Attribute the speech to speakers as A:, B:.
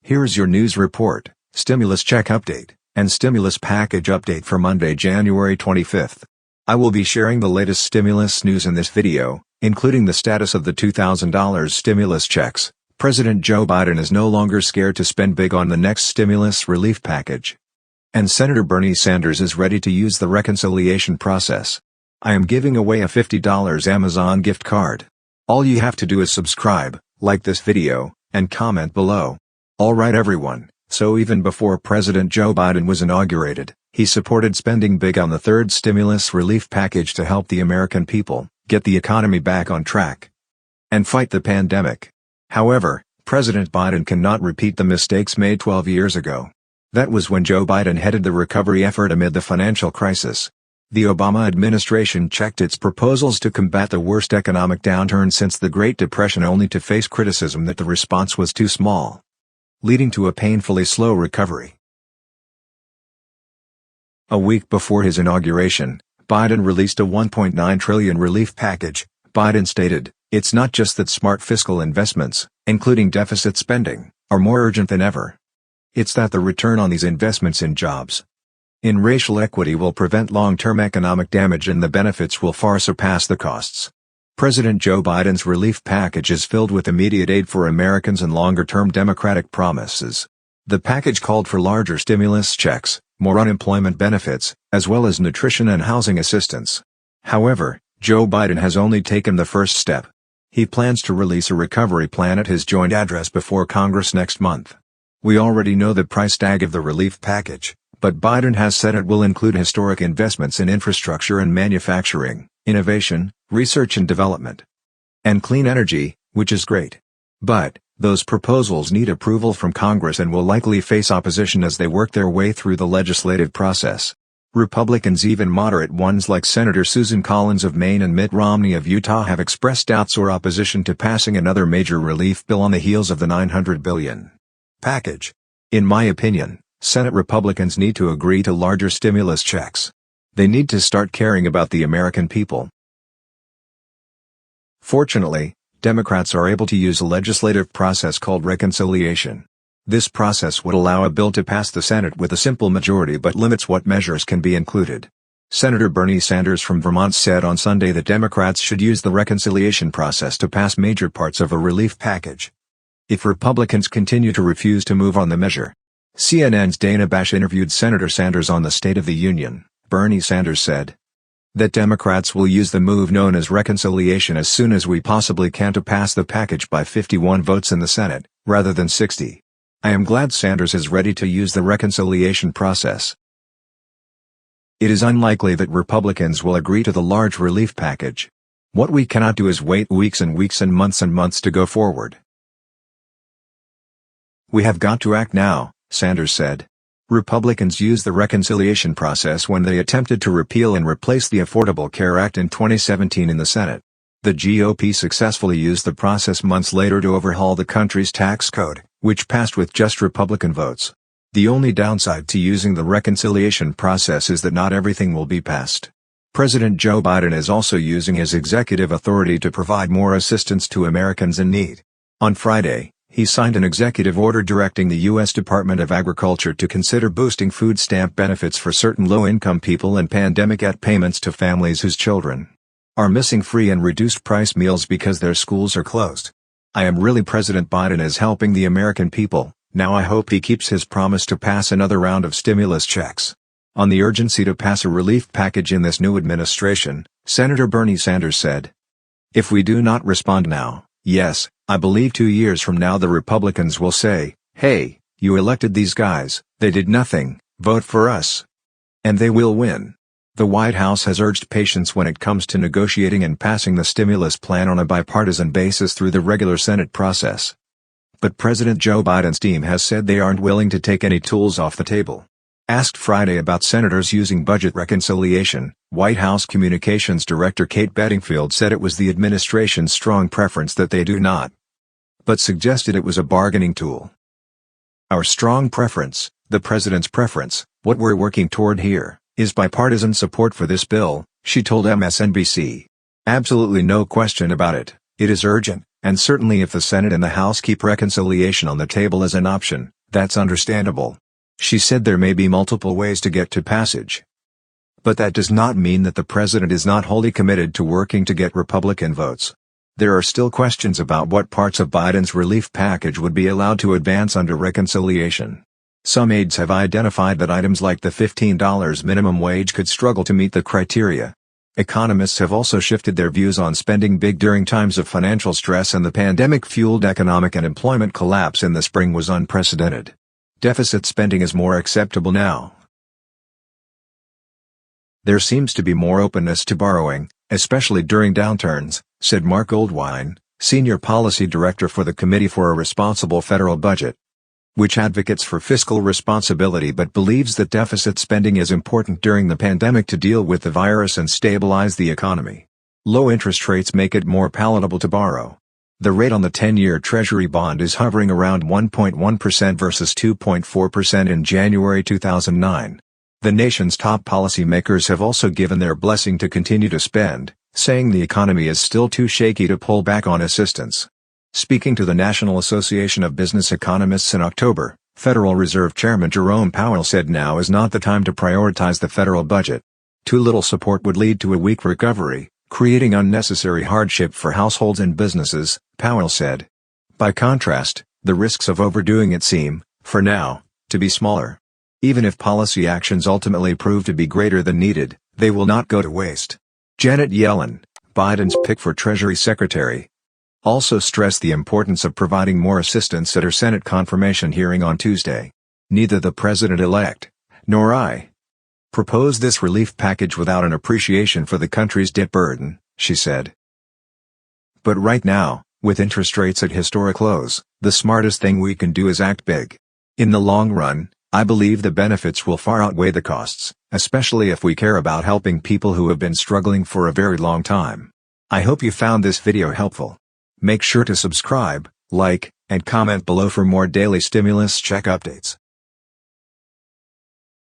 A: Here is your news report, stimulus check update, and stimulus package update for Monday, January 25th. I will be sharing the latest stimulus news in this video, including the status of the $2,000 stimulus checks. President Joe Biden is no longer scared to spend big on the next stimulus relief package. And Senator Bernie Sanders is ready to use the reconciliation process. I am giving away a $50 Amazon gift card. All you have to do is subscribe, like this video, and comment below. Alright everyone, so even before President Joe Biden was inaugurated, he supported spending big on the third stimulus relief package to help the American people get the economy back on track and fight the pandemic. However, President Biden cannot repeat the mistakes made 12 years ago. That was when Joe Biden headed the recovery effort amid the financial crisis. The Obama administration checked its proposals to combat the worst economic downturn since the Great Depression only to face criticism that the response was too small, leading to a painfully slow recovery. A week before his inauguration, Biden released a $1.9 trillion relief package. Biden stated, "It's not just that smart fiscal investments, including deficit spending, are more urgent than ever. It's that the return on these investments in jobs, in racial equity will prevent long-term economic damage and the benefits will far surpass the costs." President Joe Biden's relief package is filled with immediate aid for Americans and longer-term Democratic promises. The package called for larger stimulus checks, more unemployment benefits, as well as nutrition and housing assistance. However, Joe Biden has only taken the first step. He plans to release a recovery plan at his joint address before Congress next month. We already know the price tag of the relief package, but Biden has said it will include historic investments in infrastructure and manufacturing, innovation, research and development, and clean energy, which is great. But, those proposals need approval from Congress and will likely face opposition as they work their way through the legislative process. Republicans, even moderate ones like Senator Susan Collins of Maine and Mitt Romney of Utah, have expressed doubts or opposition to passing another major relief bill on the heels of the $900 billion package. In my opinion, Senate Republicans need to agree to larger stimulus checks. They need to start caring about the American people. Fortunately, Democrats are able to use a legislative process called reconciliation. This process would allow a bill to pass the Senate with a simple majority but limits what measures can be included. Senator Bernie Sanders from Vermont said on Sunday that Democrats should use the reconciliation process to pass major parts of a relief package. If Republicans continue to refuse to move on the measure. CNN's Dana Bash interviewed Senator Sanders on the State of the Union. Bernie Sanders said that Democrats will use the move known as reconciliation as soon as we possibly can to pass the package by 51 votes in the Senate, rather than 60. I am glad Sanders is ready to use the reconciliation process. It is unlikely that Republicans will agree to the large relief package. What we cannot do is wait weeks and weeks and months to go forward. We have got to act now, Sanders said. Republicans used the reconciliation process when they attempted to repeal and replace the Affordable Care Act in 2017 in the Senate. The GOP successfully used the process months later to overhaul the country's tax code, which passed with just Republican votes. The only downside to using the reconciliation process is that not everything will be passed. President Joe Biden is also using his executive authority to provide more assistance to Americans in need. On Friday, he signed an executive order directing the U.S. Department of Agriculture to consider boosting food stamp benefits for certain low-income people and pandemic-aid payments to families whose children are missing free and reduced-price meals because their schools are closed. I am really President Biden is helping the American people. Now I hope he keeps his promise to pass another round of stimulus checks. On the urgency to pass a relief package in this new administration, Senator Bernie Sanders said, "If we do not respond now, yes, I believe 2 years from now the Republicans will say, 'Hey, you elected these guys, they did nothing, vote for us.' And they will win." The White House has urged patience when it comes to negotiating and passing the stimulus plan on a bipartisan basis through the regular Senate process. But President Joe Biden's team has said they aren't willing to take any tools off the table. Asked Friday about senators using budget reconciliation, White House Communications Director Kate Bedingfield said it was the administration's strong preference that they do not, but suggested it was a bargaining tool. "Our strong preference, the president's preference, what we're working toward here, is bipartisan support for this bill," she told MSNBC. "Absolutely no question about it, it is urgent, and certainly if the Senate and the House keep reconciliation on the table as an option, That's understandable. She said there may be multiple ways to get to passage. But that does not mean that the president is not wholly committed to working to get Republican votes. There are still questions about what parts of Biden's relief package would be allowed to advance under reconciliation. Some aides have identified that items like the $15 minimum wage could struggle to meet the criteria. Economists have also shifted their views on spending big during times of financial stress, and the pandemic-fueled economic and employment collapse in the spring was unprecedented. Deficit spending is more acceptable now. There seems to be more openness to borrowing, especially during downturns, said Mark Goldwine, Senior Policy Director for the Committee for a Responsible Federal Budget, which advocates for fiscal responsibility but believes that deficit spending is important during the pandemic to deal with the virus and stabilize the economy. Low interest rates make it more palatable to borrow. The rate on the 10-year Treasury bond is hovering around 1.1% versus 2.4% in January 2009. The nation's top policymakers have also given their blessing to continue to spend, saying the economy is still too shaky to pull back on assistance. Speaking to the National Association of Business Economists in October, Federal Reserve Chairman Jerome Powell said now is not the time to prioritize the federal budget. Too little support would lead to a weak recovery, creating unnecessary hardship for households and businesses, Powell said. By contrast, the risks of overdoing it seem, for now, to be smaller. Even if policy actions ultimately prove to be greater than needed, they will not go to waste. Janet Yellen, Biden's pick for Treasury Secretary, also stressed the importance of providing more assistance at her Senate confirmation hearing on Tuesday. Neither the president-elect, nor I, propose this relief package without an appreciation for the country's debt burden, she said. But right now, with interest rates at historic lows, the smartest thing we can do is act big. In the long run, I believe the benefits will far outweigh the costs, especially if we care about helping people who have been struggling for a very long time. I hope you found this video helpful. Make sure to subscribe, like, and comment below for more daily stimulus check updates.